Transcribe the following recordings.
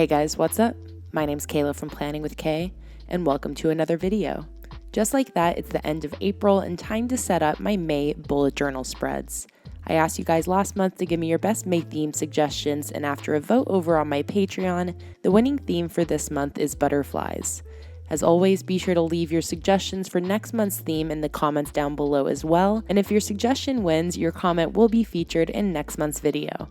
Hey guys, what's up? My name's Kayla from PlanningWithKay, and welcome to another video. Just like that, it's the end of April and time to set up my May bullet journal spreads. I asked you guys last month to give me your best May theme suggestions, and after a vote over on my Patreon, the winning theme for this month is butterflies. As always, be sure to leave your suggestions for next month's theme in the comments down below as well, and if your suggestion wins, your comment will be featured in next month's video.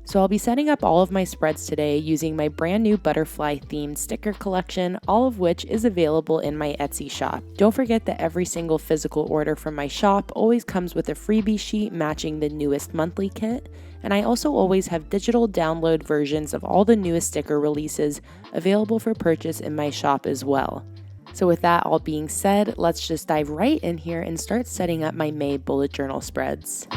So I'll be setting up all of my spreads today using my brand new butterfly themed sticker collection, all of which is available in my Etsy shop. Don't forget that every single physical order from my shop always comes with a freebie sheet matching the newest monthly kit, and I also always have digital download versions of all the newest sticker releases available for purchase in my shop as well. So with that all being said, let's just dive right in here and start setting up my May bullet journal spreads.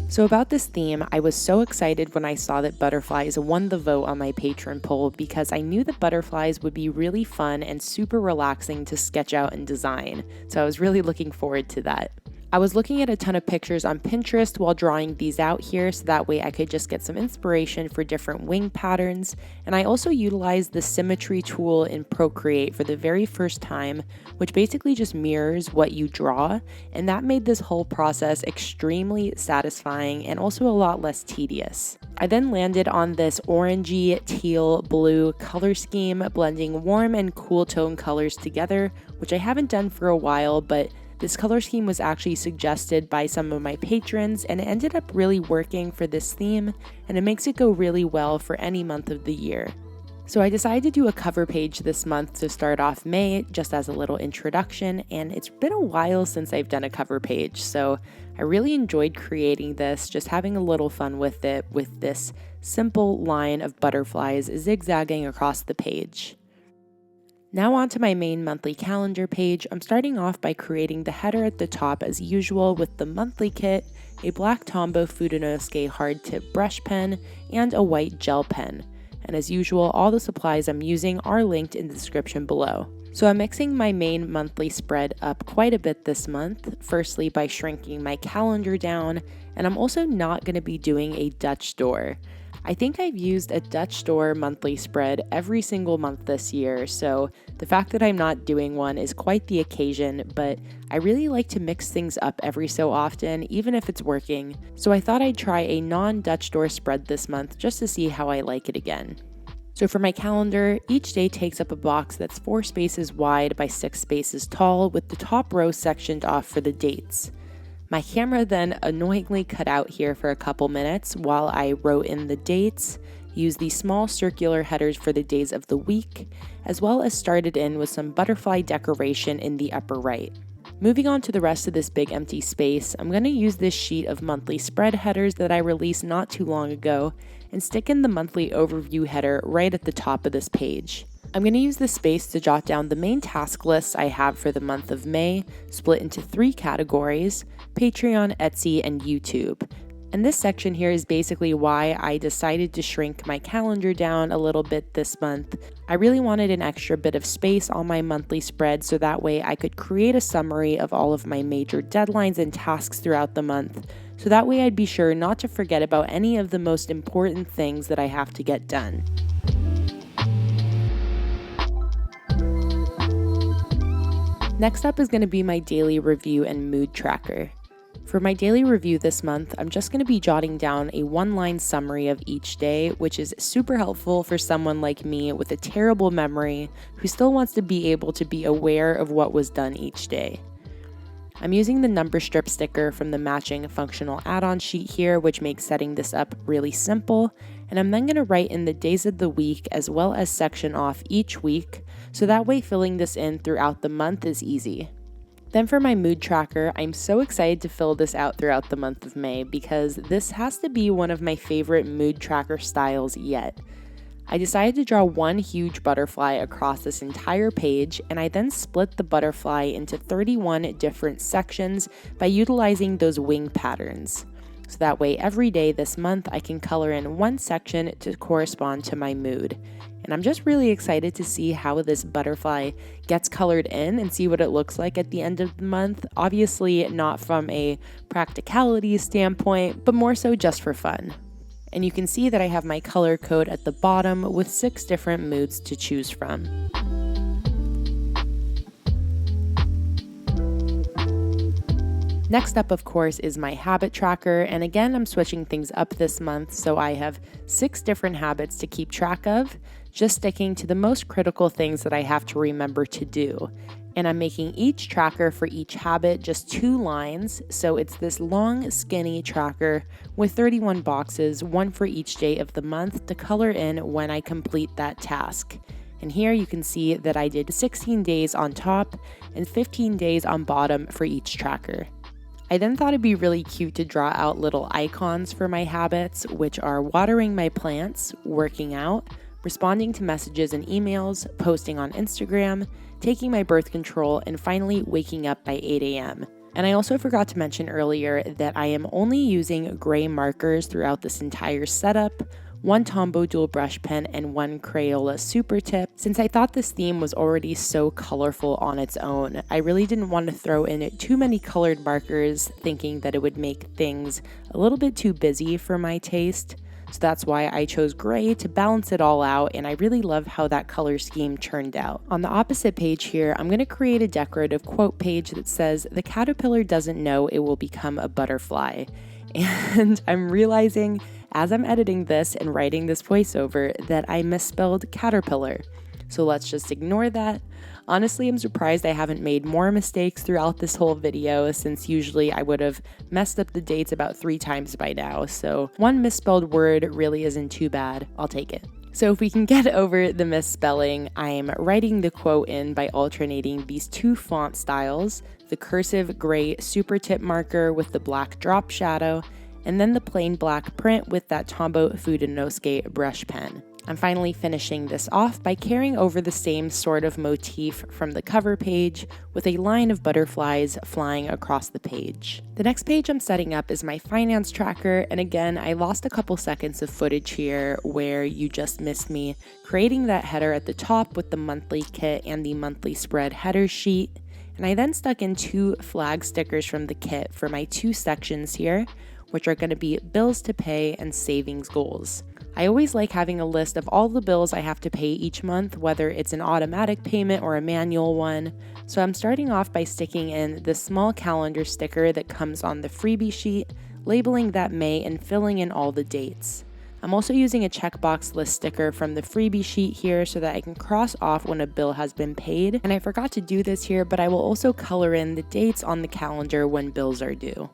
So about this theme, I was so excited when I saw that butterflies won the vote on my Patreon poll because I knew that butterflies would be really fun and super relaxing to sketch out and design. So I was really looking forward to that. I was looking at a ton of pictures on Pinterest while drawing these out here so that way I could just get some inspiration for different wing patterns, and I also utilized the symmetry tool in Procreate for the very first time, which basically just mirrors what you draw, and that made this whole process extremely satisfying and also a lot less tedious. I then landed on this orangey, teal, blue color scheme, blending warm and cool tone colors together, which I haven't done for a while, but this color scheme was actually suggested by some of my patrons, and it ended up really working for this theme, and it makes it go really well for any month of the year. So I decided to do a cover page this month to start off May, just as a little introduction, and it's been a while since I've done a cover page, so I really enjoyed creating this, just having a little fun with it, with this simple line of butterflies zigzagging across the page. Now onto my main monthly calendar page. I'm starting off by creating the header at the top as usual with the monthly kit, a black Tombow Fudenosuke hard tip brush pen, and a white gel pen. And as usual, all the supplies I'm using are linked in the description below. So I'm mixing my main monthly spread up quite a bit this month, firstly by shrinking my calendar down, and I'm also not going to be doing a Dutch door. I think I've used a Dutch store monthly spread every single month this year, so the fact that I'm not doing one is quite the occasion, but I really like to mix things up every so often, even if it's working, so I thought I'd try a non-Dutch door spread this month just to see how I like it again. So for my calendar, each day takes up a box that's 4 spaces wide by 6 spaces tall, with the top row sectioned off for the dates. My camera then annoyingly cut out here for a couple minutes while I wrote in the dates, used the small circular headers for the days of the week, as well as started in with some butterfly decoration in the upper right. Moving on to the rest of this big empty space, I'm going to use this sheet of monthly spread headers that I released not too long ago and stick in the monthly overview header right at the top of this page. I'm going to use this space to jot down the main task lists I have for the month of May, split into 3 categories: Patreon, Etsy, and YouTube. And this section here is basically why I decided to shrink my calendar down a little bit this month. I really wanted an extra bit of space on my monthly spread so that way I could create a summary of all of my major deadlines and tasks throughout the month, so that way I'd be sure not to forget about any of the most important things that I have to get done. Next up is going to be my daily review and mood tracker. For my daily review this month, I'm just going to be jotting down a 1-line summary of each day, which is super helpful for someone like me with a terrible memory who still wants to be able to be aware of what was done each day. I'm using the number strip sticker from the matching functional add-on sheet here, which makes setting this up really simple, and I'm then going to write in the days of the week as well as section off each week, so that way filling this in throughout the month is easy. Then for my mood tracker, I'm so excited to fill this out throughout the month of May because this has to be one of my favorite mood tracker styles yet. I decided to draw one huge butterfly across this entire page, and I then split the butterfly into 31 different sections by utilizing those wing patterns. So that way every day this month I can color in one section to correspond to my mood. And I'm just really excited to see how this butterfly gets colored in and see what it looks like at the end of the month. Obviously not from a practicality standpoint, but more so just for fun. And you can see that I have my color code at the bottom with 6 different moods to choose from. Next up, of course, is my habit tracker, and again, I'm switching things up this month, so I have 6 different habits to keep track of, just sticking to the most critical things that I have to remember to do. And I'm making each tracker for each habit just 2 lines, so it's this long, skinny tracker with 31 boxes, one for each day of the month to color in when I complete that task. And here you can see that I did 16 days on top and 15 days on bottom for each tracker. I then thought it'd be really cute to draw out little icons for my habits, which are watering my plants, working out, responding to messages and emails, posting on Instagram, taking my birth control, and finally waking up by 8 a.m. And I also forgot to mention earlier that I am only using gray markers throughout this entire setup, 1 Tombow dual brush pen, and 1 Crayola Supertip. Since I thought this theme was already so colorful on its own, I really didn't want to throw in too many colored markers, thinking that it would make things a little bit too busy for my taste. So that's why I chose gray to balance it all out, and I really love how that color scheme turned out. On the opposite page here, I'm going to create a decorative quote page that says, "The caterpillar doesn't know it will become a butterfly." And I'm realizing as I'm editing this and writing this voiceover that I misspelled caterpillar. So let's just ignore that. Honestly, I'm surprised I haven't made more mistakes throughout this whole video, since usually I would have messed up the dates about 3 times by now. So 1 misspelled word really isn't too bad. I'll take it. So if we can get over the misspelling, I'm writing the quote in by alternating these 2 font styles, the cursive gray super tip marker with the black drop shadow, and then the plain black print with that Tombow Fudenosuke brush pen. I'm finally finishing this off by carrying over the same sort of motif from the cover page with a line of butterflies flying across the page. The next page I'm setting up is my finance tracker, and again, I lost a couple seconds of footage here where you just missed me creating that header at the top with the monthly kit and the monthly spread header sheet. And I then stuck in 2 flag stickers from the kit for my 2 sections here, which are going to be bills to pay and savings goals. I always like having a list of all the bills I have to pay each month, whether it's an automatic payment or a manual one. So I'm starting off by sticking in this small calendar sticker that comes on the freebie sheet, labeling that May and filling in all the dates. I'm also using a checkbox list sticker from the freebie sheet here so that I can cross off when a bill has been paid. And I forgot to do this here, but I will also color in the dates on the calendar when bills are due.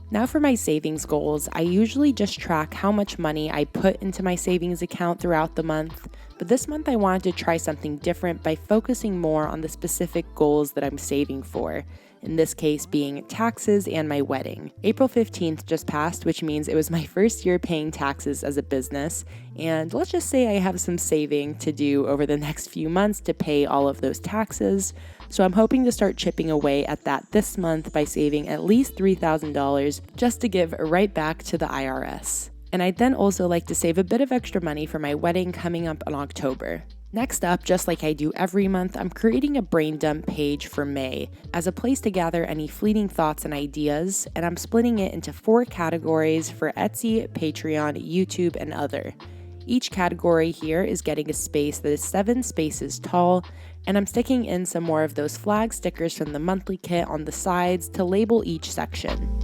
Now for my savings goals, I usually just track how much money I put into my savings account throughout the month, but this month I wanted to try something different by focusing more on the specific goals that I'm saving for, in this case being taxes and my wedding. April 15th just passed, which means it was my first year paying taxes as a business, and let's just say I have some saving to do over the next few months to pay all of those taxes. So I'm hoping to start chipping away at that this month by saving at least $3,000 just to give right back to the IRS. And I'd then also like to save a bit of extra money for my wedding coming up in October. Next up, just like I do every month, I'm creating a brain dump page for May as a place to gather any fleeting thoughts and ideas, and I'm splitting it into 4 categories for Etsy, Patreon, YouTube, and other. Each category here is getting a space that is 7 spaces tall, and I'm sticking in some more of those flag stickers from the monthly kit on the sides to label each section.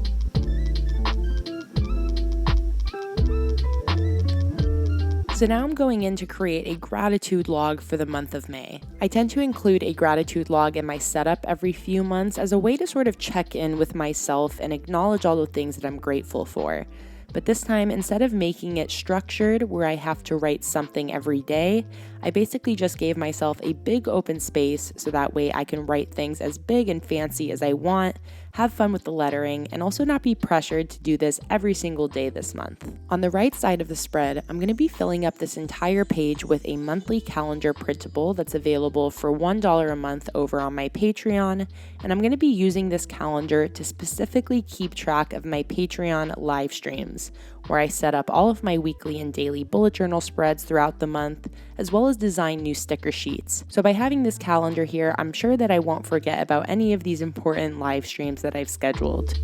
So now I'm going in to create a gratitude log for the month of May. I tend to include a gratitude log in my setup every few months as a way to sort of check in with myself and acknowledge all the things that I'm grateful for. But this time, instead of making it structured where I have to write something every day, I basically just gave myself a big open space so that way I can write things as big and fancy as I want, have fun with the lettering, and also not be pressured to do this every single day this month. On the right side of the spread, I'm going to be filling up this entire page with a monthly calendar printable that's available for $1 a month over on my Patreon, and I'm going to be using this calendar to specifically keep track of my Patreon live streams, where I set up all of my weekly and daily bullet journal spreads throughout the month, as well as design new sticker sheets. So by having this calendar here, I'm sure that I won't forget about any of these important live streams that I've scheduled.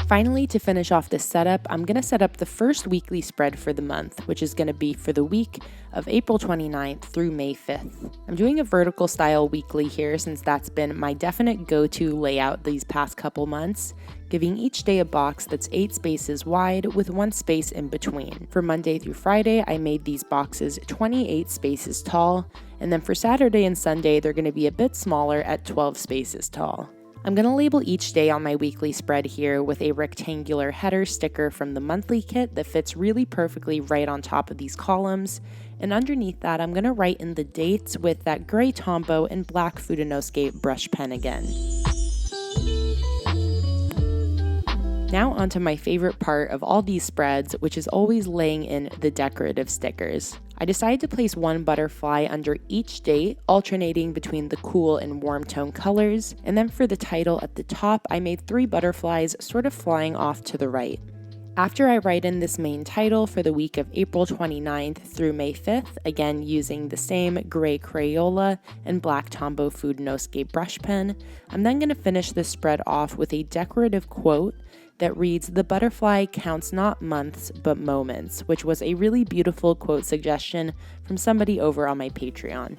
Finally, to finish off this setup, I'm going to set up the first weekly spread for the month, which is going to be for the week of April 29th through May 5th. I'm doing a vertical style weekly here since that's been my definite go-to layout these past couple months, giving each day a box that's 8 spaces wide with 1 space in between. For Monday through Friday, I made these boxes 28 spaces tall, and then for Saturday and Sunday, they're going to be a bit smaller at 12 spaces tall. I'm going to label each day on my weekly spread here with a rectangular header sticker from the monthly kit that fits really perfectly right on top of these columns, and underneath that I'm going to write in the dates with that gray Tombow and black Fudenosuke brush pen again. Now onto my favorite part of all these spreads, which is always laying in the decorative stickers. I decided to place 1 butterfly under each date, alternating between the cool and warm tone colors, and then for the title at the top, I made 3 butterflies sort of flying off to the right. After I write in this main title for the week of April 29th through May 5th, again using the same gray Crayola and black Tombow Fudenosuke brush pen, I'm then going to finish this spread off with a decorative quote that reads, "The butterfly counts not months but moments," which was a really beautiful quote suggestion from somebody over on my Patreon.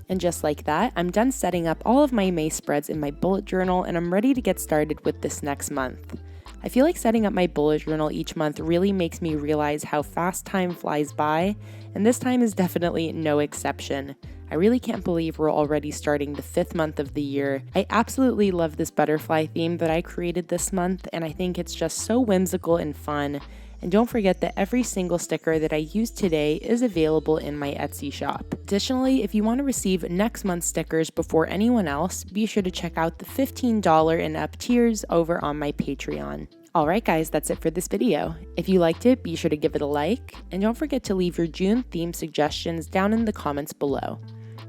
And just like that, I'm done setting up all of my May spreads in my bullet journal, and I'm ready to get started with this next month. I feel like setting up my bullet journal each month really makes me realize how fast time flies by, and this time is definitely no exception. I really can't believe we're already starting the 5th month of the year. I absolutely love this butterfly theme that I created this month, and I think it's just so whimsical and fun. And don't forget that every single sticker that I used today is available in my Etsy shop. Additionally, if you want to receive next month's stickers before anyone else, be sure to check out the $15 and up tiers over on my Patreon. Alright guys, that's it for this video. If you liked it, be sure to give it a like, and don't forget to leave your June theme suggestions down in the comments below.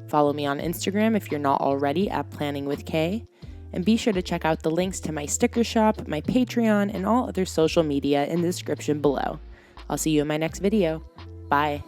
Follow me on Instagram if you're not already at PlanningWithKay, and be sure to check out the links to my sticker shop, my Patreon, and all other social media in the description below. I'll see you in my next video. Bye!